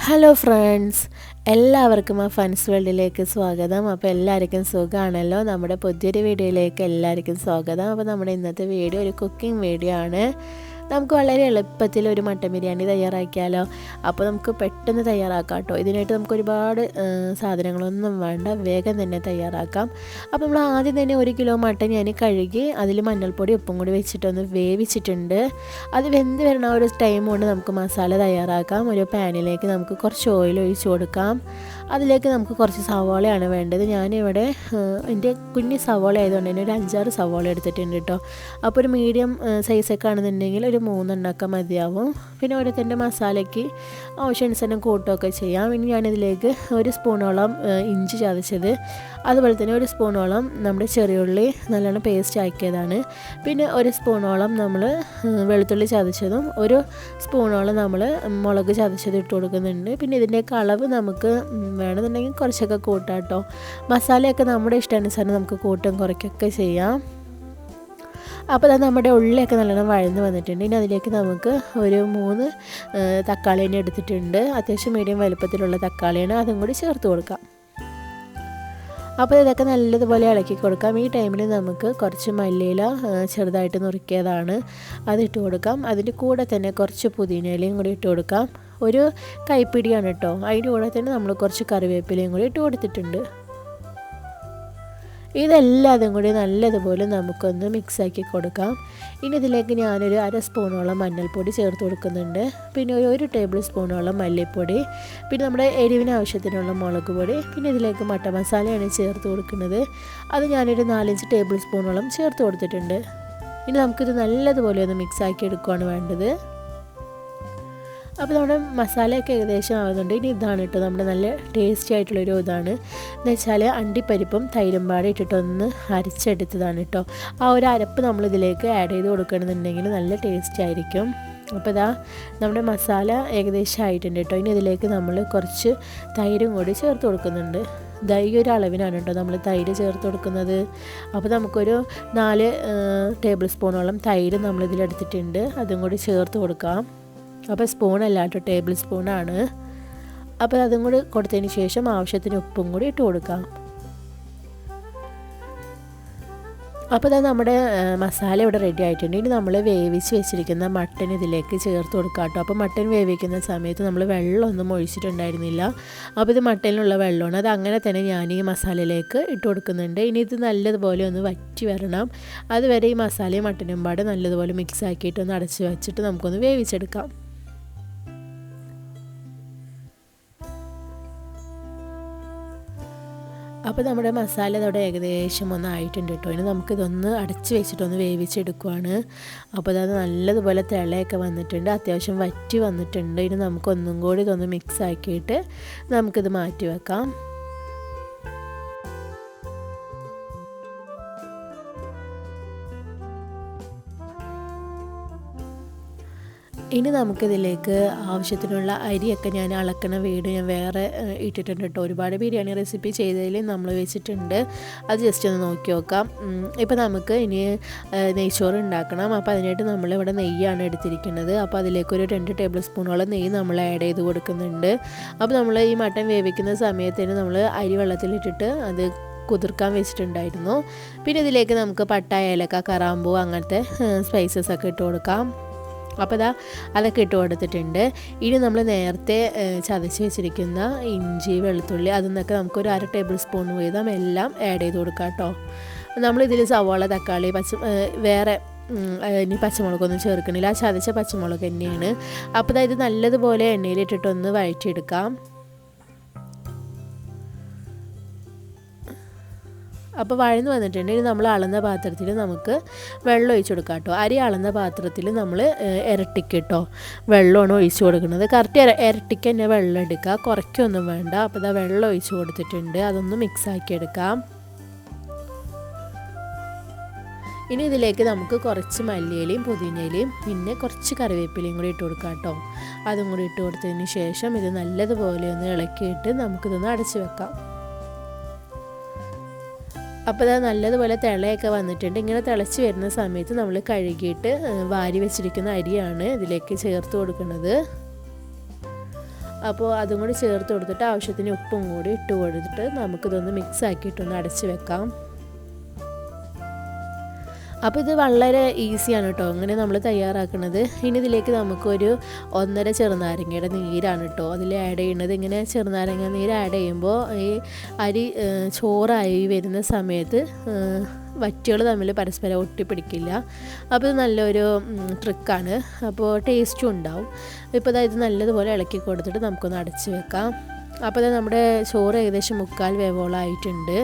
Hello friends, എല്ലാവർക്കും ആ ഫൺസ് വേൾഡിലേക്ക് സ്വാഗതം. അപ്പോൾ എല്ലാവർക്കും സുഖമാണല്ലോ. നമ്മുടെ പുതിയൊരു വീഡിയോയിലേക്ക് എല്ലാവർക്കും സ്വാഗതം. അപ്പോൾ നമ്മുടെ ഇന്നത്തെ വീഡിയോ ഒരു കുക്കിംഗ് വീഡിയോ ആണ്. നമുക്ക് വളരെ എളുപ്പത്തിൽ ഒരു മട്ടൻ ബിരിയാണി തയ്യാറാക്കിയാലോ. അപ്പോൾ നമുക്ക് പെട്ടെന്ന് തയ്യാറാക്കാം കേട്ടോ. ഇതിനായിട്ട് നമുക്ക് ഒരുപാട് സാധനങ്ങളൊന്നും വേണ്ട, വേഗം തന്നെ തയ്യാറാക്കാം. അപ്പോൾ നമ്മൾ ആദ്യം തന്നെ 1 കിലോ മട്ടൻ ഞാൻ കഴുകി അതിൽ മഞ്ഞൾപ്പൊടി ഉപ്പും കൂടി വെച്ചിട്ടൊന്ന് വേവിച്ചിട്ടുണ്ട്. അത് വെന്ത് വരുന്ന ഒരു ടൈം കൊണ്ട് നമുക്ക് മസാല തയ്യാറാക്കാം. ഒരു പാനിലേക്ക് നമുക്ക് കുറച്ച് ഓയിൽ ഒഴിച്ച് കൊടുക്കാം. അതിലേക്ക് നമുക്ക് കുറച്ച് സവാളയാണ് വേണ്ടത്. ഞാനിവിടെ എൻ്റെ കുഞ്ഞ് സവാള ആയതുകൊണ്ട് തന്നെ ഒരു 5-6 സവാള എടുത്തിട്ടുണ്ട് കേട്ടോ. അപ്പോൾ ഒരു മീഡിയം സൈസൊക്കെ ആണെന്നുണ്ടെങ്കിൽ ഒരു 3 എണ്ണമൊക്കെ മതിയാവും. പിന്നെ ഓരോരുത്തരുടെ മസാലയ്ക്ക് ആവശ്യാനുസരണം കൂട്ടുകയൊക്കെ ചെയ്യാം. ഇനി ഞാനിതിലേക്ക് 1 സ്പൂണോളം ഇഞ്ചി ചതച്ചത്, അതുപോലെ തന്നെ 1 സ്പൂണോളം നമ്മുടെ ചെറിയുള്ളി നല്ലോണം പേസ്റ്റ് ആക്കിയതാണ്. പിന്നെ 1 സ്പൂണോളം നമ്മൾ വെളുത്തുള്ളി ചതച്ചതും 1 സ്പൂണോളം നമ്മൾ മുളക് ചതച്ചത് ഇട്ട് കൊടുക്കുന്നുണ്ട്. പിന്നെ ഇതിൻ്റെയൊക്കെ അളവ് നമുക്ക് വേണമെന്നുണ്ടെങ്കിൽ കുറച്ചൊക്കെ കൂട്ടാം കേട്ടോ. മസാലയൊക്കെ നമ്മുടെ ഇഷ്ടാനുസരണം നമുക്ക് കൂട്ടും കുറയ്ക്കൊക്കെ ചെയ്യാം. അപ്പോൾ അത് നമ്മുടെ ഉള്ളിയൊക്കെ നല്ലോണം വഴന്ന് വന്നിട്ടുണ്ട്. ഇനി അതിലേക്ക് നമുക്ക് ഒരു 3 തക്കാളി തന്നെ എടുത്തിട്ടുണ്ട്. അത്യാവശ്യം മീഡിയം വലുപ്പത്തിലുള്ള തക്കാളിയാണ്, അതും കൂടി ചേർത്ത് കൊടുക്കാം. അപ്പോൾ ഇതൊക്കെ നല്ലതുപോലെ ഇളക്കി കൊടുക്കാം. ഈ ടൈമിൽ നമുക്ക് കുറച്ച് മല്ലിയില ചെറുതായിട്ട് നുറുക്കിയതാണ്, അതിട്ട് കൊടുക്കാം. അതിൻ്റെ കൂടെ തന്നെ കുറച്ച് പുതിനയിലയും കൂടി ഇട്ട് കൊടുക്കാം. ഒരു കൈപ്പിടിയാണ് കേട്ടോ. അതിൻ്റെ കൂടെ തന്നെ നമ്മൾ കുറച്ച് കറിവേപ്പിലയും കൂടി ഇട്ട് കൊടുത്തിട്ടുണ്ട്. ഇതെല്ലാതും കൂടി നല്ലതുപോലെ നമുക്കൊന്ന് മിക്സാക്കി കൊടുക്കാം. ഇനി ഇതിലേക്ക് ഞാനൊരു 1/2 സ്പൂണോളം മഞ്ഞൾപ്പൊടി ചേർത്ത് കൊടുക്കുന്നുണ്ട്. പിന്നെ 1 ടേബിൾ സ്പൂണോളം മല്ലിപ്പൊടി, പിന്നെ നമ്മുടെ എരിവിന് ആവശ്യത്തിനുള്ള മുളക് പൊടി, പിന്നെ ഇതിലേക്ക് മട്ടൻ മസാലയാണ് ചേർത്ത് കൊടുക്കുന്നത്. അത് ഞാനൊരു 4-5 ടേബിൾ സ്പൂണോളം ചേർത്ത് കൊടുത്തിട്ടുണ്ട്. ഇനി നമുക്കിത് നല്ലതുപോലെ ഒന്ന് മിക്സാക്കി എടുക്കുകയാണ് വേണ്ടത്. അപ്പോൾ നമ്മുടെ മസാലയൊക്കെ ഏകദേശം ആവുന്നുണ്ട്. ഇനി ഇതാണ് കേട്ടോ നമ്മുടെ നല്ല ടേസ്റ്റി ആയിട്ടുള്ളൊരു ഇതാണ് എന്ന് വെച്ചാൽ അണ്ടിപ്പരിപ്പും തൈരും പാടെ ഇട്ടിട്ടൊന്ന് അരച്ചെടുത്തതാണ് കേട്ടോ. ആ ഒരു അരപ്പ് നമ്മളിതിലേക്ക് ആഡ് ചെയ്ത് കൊടുക്കണമെന്നുണ്ടെങ്കിൽ നല്ല ടേസ്റ്റി ആയിരിക്കും. അപ്പോൾ ഇതാ നമ്മുടെ മസാല ഏകദേശം ആയിട്ടുണ്ട് കേട്ടോ. ഇനി ഇതിലേക്ക് നമ്മൾ കുറച്ച് തൈരും കൂടി ചേർത്ത് കൊടുക്കുന്നുണ്ട്. ഈ ഒരു അളവിനാണ് കേട്ടോ നമ്മൾ തൈര് ചേർത്ത് കൊടുക്കുന്നത്. അപ്പോൾ നമുക്കൊരു 4 ടേബിൾ സ്പൂണോളം തൈര് നമ്മളിതിലെടുത്തിട്ടുണ്ട്, അതും കൂടി ചേർത്ത് കൊടുക്കാം. അപ്പോൾ സ്പൂണല്ല കേട്ടോ, ടേബിൾ സ്പൂണാണ്. അപ്പോൾ അതും കൂടി കൊടുത്തതിന് ശേഷം ആവശ്യത്തിന് ഉപ്പും കൂടി ഇട്ട് കൊടുക്കാം. അപ്പോൾ ഇതാ നമ്മുടെ മസാല ഇവിടെ റെഡി ആയിട്ടുണ്ട്. ഇനി നമ്മൾ വേവിച്ച് വെച്ചിരിക്കുന്ന മട്ടൻ ഇതിലേക്ക് ചേർത്ത് കൊടുക്കാം കേട്ടോ. അപ്പോൾ മട്ടൻ വേവിക്കുന്ന സമയത്ത് നമ്മൾ വെള്ളമൊന്നും ഒഴിച്ചിട്ടുണ്ടായിരുന്നില്ല. അപ്പോൾ ഇത് മട്ടനിലുള്ള വെള്ളമാണ്, അത് അങ്ങനെ തന്നെ ഞാൻ ഈ മസാലയിലേക്ക് ഇട്ട് കൊടുക്കുന്നുണ്ട്. ഇനി ഇത് നല്ലതുപോലെ ഒന്ന് വറ്റി വരണം. അതുവരെ ഈ മസാലയും മട്ടനും പാടെ നല്ലതുപോലെ മിക്സ് ആക്കിയിട്ട് ഒന്ന് അടച്ച് വെച്ചിട്ട് നമുക്കൊന്ന് വേവിച്ചെടുക്കാം. അപ്പോൾ നമ്മുടെ മസാല ഇതോടെ ഏകദേശം ഒന്ന് ആയിട്ടുണ്ട് കേട്ടോ. ഇനി നമുക്കിതൊന്ന് അടച്ച് വെച്ചിട്ടൊന്ന് വേവിച്ചെടുക്കുവാണ്. അപ്പോൾ അത് നല്ലതുപോലെ തിളയൊക്കെ വന്നിട്ടുണ്ട്, അത്യാവശ്യം വറ്റി വന്നിട്ടുണ്ട്. ഇനി നമുക്കൊന്നും കൂടി ഇതൊന്ന് മിക്സ് ആക്കിയിട്ട് നമുക്കിത് മാറ്റി വെക്കാം. ഇനി നമുക്കിതിലേക്ക് ആവശ്യത്തിനുള്ള അരിയൊക്കെ ഞാൻ അളക്കണ വീഡിയോ ഞാൻ വേറെ ഇട്ടിട്ടുണ്ട് കേട്ടോ. ഒരുപാട് ബിരിയാണി റെസിപ്പി ചെയ്തതിൽ നമ്മൾ വെച്ചിട്ടുണ്ട്, അത് ജസ്റ്റ് ഒന്ന് നോക്കി നോക്കാം. ഇപ്പോൾ നമുക്ക് ഇനി നെയ്ച്ചോറ് ഉണ്ടാക്കണം. അപ്പോൾ അതിനായിട്ട് നമ്മളിവിടെ നെയ്യാണ് എടുത്തിരിക്കുന്നത്. അപ്പോൾ അതിലേക്കൊരു 2 ടേബിൾ സ്പൂണോളം നെയ്യ് നമ്മൾ ആഡ് ചെയ്ത് കൊടുക്കുന്നുണ്ട്. അപ്പോൾ നമ്മൾ ഈ മട്ടൻ വേവിക്കുന്ന സമയത്തിന് നമ്മൾ അരി വെള്ളത്തിലിട്ടിട്ട് അത് കുതിർക്കാൻ വെച്ചിട്ടുണ്ടായിരുന്നു. പിന്നെ ഇതിലേക്ക് നമുക്ക് പട്ട, ഏലക്ക, കറാമ്പൂ അങ്ങനത്തെ സ്പൈസസ് ഒക്കെ ഇട്ട് കൊടുക്കാം. അപ്പോൾ അതൊക്കെ ഇട്ട് കൊടുത്തിട്ടുണ്ട്. ഇനി നമ്മൾ നേരത്തെ ചതച്ച് വെച്ചിരിക്കുന്ന ഇഞ്ചി, വെളുത്തുള്ളി അതിൽ നിന്നൊക്കെ നമുക്കൊരു 1/2 ടേബിൾ സ്പൂൺ വീതം എല്ലാം ആഡ് ചെയ്ത് കൊടുക്കാം കേട്ടോ. നമ്മളിതിൽ സവാള, തക്കാളി, വേറെ ഇനി പച്ചമുളകൊന്നും ചേർക്കണില്ല, ചതച്ച പച്ചമുളക് തന്നെയാണ്. അപ്പോൾ ഇത് നല്ലതുപോലെ എണ്ണയിലിട്ടിട്ടൊന്ന് വഴറ്റിയെടുക്കാം. അപ്പോൾ വഴന്ന് വന്നിട്ടുണ്ട്. ഇനി നമ്മൾ അളന്ന പാത്രത്തിൽ നമുക്ക് വെള്ളം ഒഴിച്ച് കൊടുക്കാം കേട്ടോ. അരി അളന്ന പാത്രത്തിൽ നമ്മൾ ഇരട്ടിക്ക് കേട്ടോ വെള്ളമാണ് ഒഴിച്ച് കൊടുക്കുന്നത്. കറക്റ്റ് ഇരട്ടിക്ക് തന്നെ വെള്ളം എടുക്കുക, കുറയ്ക്കൊന്നും വേണ്ട. അപ്പോൾ വെള്ളം ഒഴിച്ച് കൊടുത്തിട്ടുണ്ട്, അതൊന്ന് മിക്സാക്കി എടുക്കാം. ഇനി ഇതിലേക്ക് നമുക്ക് കുറച്ച് മല്ലിയിലയും പുതിനയിലയും പിന്നെ കുറച്ച് കറിവേപ്പിലയും കൂടി ഇട്ട് കൊടുക്കാം കേട്ടോ. അതും കൂടി ഇട്ട് കൊടുത്തതിന് ശേഷം ഇത് നല്ലതുപോലെ ഒന്ന് ഇളക്കിയിട്ട് നമുക്കിതൊന്ന് അടച്ച് വെക്കാം. അപ്പോൾ അത് നല്ലതുപോലെ തിളയൊക്കെ വന്നിട്ടുണ്ട്. ഇങ്ങനെ തിളച്ച് വരുന്ന സമയത്ത് നമ്മൾ കഴുകിയിട്ട് വാരി വെച്ചിരിക്കുന്ന അരിയാണ് ഇതിലേക്ക് ചേർത്ത് കൊടുക്കുന്നത്. അപ്പോൾ അതും കൂടി ചേർത്ത് കൊടുത്തിട്ട് ആവശ്യത്തിന് ഉപ്പും കൂടി ഇട്ട് കൊടുത്തിട്ട് നമുക്കിതൊന്ന് മിക്സ് ആക്കിയിട്ടൊന്ന് അടച്ച് വെക്കാം. അപ്പോൾ ഇത് വളരെ ഈസിയാണ് കേട്ടോ അങ്ങനെ നമ്മൾ തയ്യാറാക്കുന്നത്. ഇനി ഇതിലേക്ക് നമുക്കൊരു 1.5 ചെറുനാരങ്ങയുടെ നീരാണ് കേട്ടോ അതിൽ ആഡ് ചെയ്യുന്നത്. ഇങ്ങനെ ചെറുനാരങ്ങ നീര് ആഡ് ചെയ്യുമ്പോൾ ഈ അരി ചോറായി വരുന്ന സമയത്ത് വറ്റുകൾ തമ്മിൽ പരസ്പരം ഒട്ടിപ്പിടിക്കില്ല. അപ്പോൾ ഇത് നല്ലൊരു ട്രിക്കാണ്. അപ്പോൾ ടേസ്റ്റും ഉണ്ടാവും. ഇപ്പോൾ അതായത് നല്ലതുപോലെ ഇളക്കി കൊടുത്തിട്ട് നമുക്കൊന്ന് അടച്ച് വെക്കാം. അപ്പോൾ ഇത് നമ്മുടെ ചോറ് ഏകദേശം 3/4 വേവോളമായിട്ടുണ്ട്.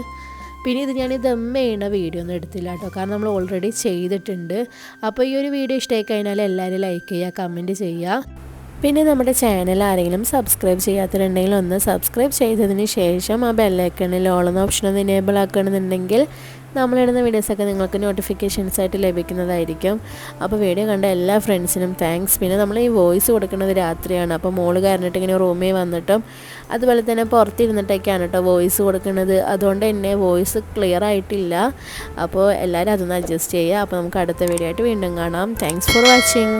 പിന്നെ ഇത് ഞാൻ ദം ചെയ്യുന്ന വീഡിയോ ഒന്നും എടുത്തില്ല കേട്ടോ, കാരണം നമ്മൾ ഓൾറെഡി ചെയ്തിട്ടുണ്ട്. അപ്പോൾ ഈ ഒരു വീഡിയോ ഇഷ്ടമായി കഴിഞ്ഞാൽ എല്ലാവരും ലൈക്ക് ചെയ്യുക, കമൻറ്റ് ചെയ്യുക. പിന്നെ നമ്മുടെ ചാനൽ ആരെങ്കിലും സബ്സ്ക്രൈബ് ചെയ്യാത്തവരുണ്ടെങ്കിൽ ഒന്ന് സബ്സ്ക്രൈബ് ചെയ്തതിന് ശേഷം ആ ബെല്ലൈക്കണിൽ ഓൾ എന്ന ഓപ്ഷൻ ഒന്ന് എനേബിൾ ആക്കുകയാണെന്നുണ്ടെങ്കിൽ നമ്മളിടുന്ന വീഡിയോസൊക്കെ നിങ്ങൾക്ക് നോട്ടിഫിക്കേഷൻസ് ആയിട്ട് ലഭിക്കുന്നതായിരിക്കും. അപ്പോൾ വീഡിയോ കണ്ട എല്ലാ ഫ്രണ്ട്സിനും താങ്ക്സ്. പിന്നെ നമ്മൾ ഈ വോയിസ് കൊടുക്കുന്നത് രാത്രിയാണ്. അപ്പോൾ മോള് കാരണമായിട്ട് ഇങ്ങനെ റൂമിൽ വന്നിട്ടും അതുപോലെ തന്നെ പുറത്തിരുന്നിട്ടൊക്കെയാണ് കേട്ടോ വോയിസ് കൊടുക്കുന്നത്. അതുകൊണ്ട് തന്നെ വോയിസ് ക്ലിയർ ആയിട്ടില്ല. അപ്പോൾ എല്ലാവരും അതൊന്ന് അഡ്ജസ്റ്റ് ചെയ്യുക. അപ്പോൾ നമുക്ക് അടുത്ത വീഡിയോ ആയിട്ട് വീണ്ടും കാണാം. Thanks for watching.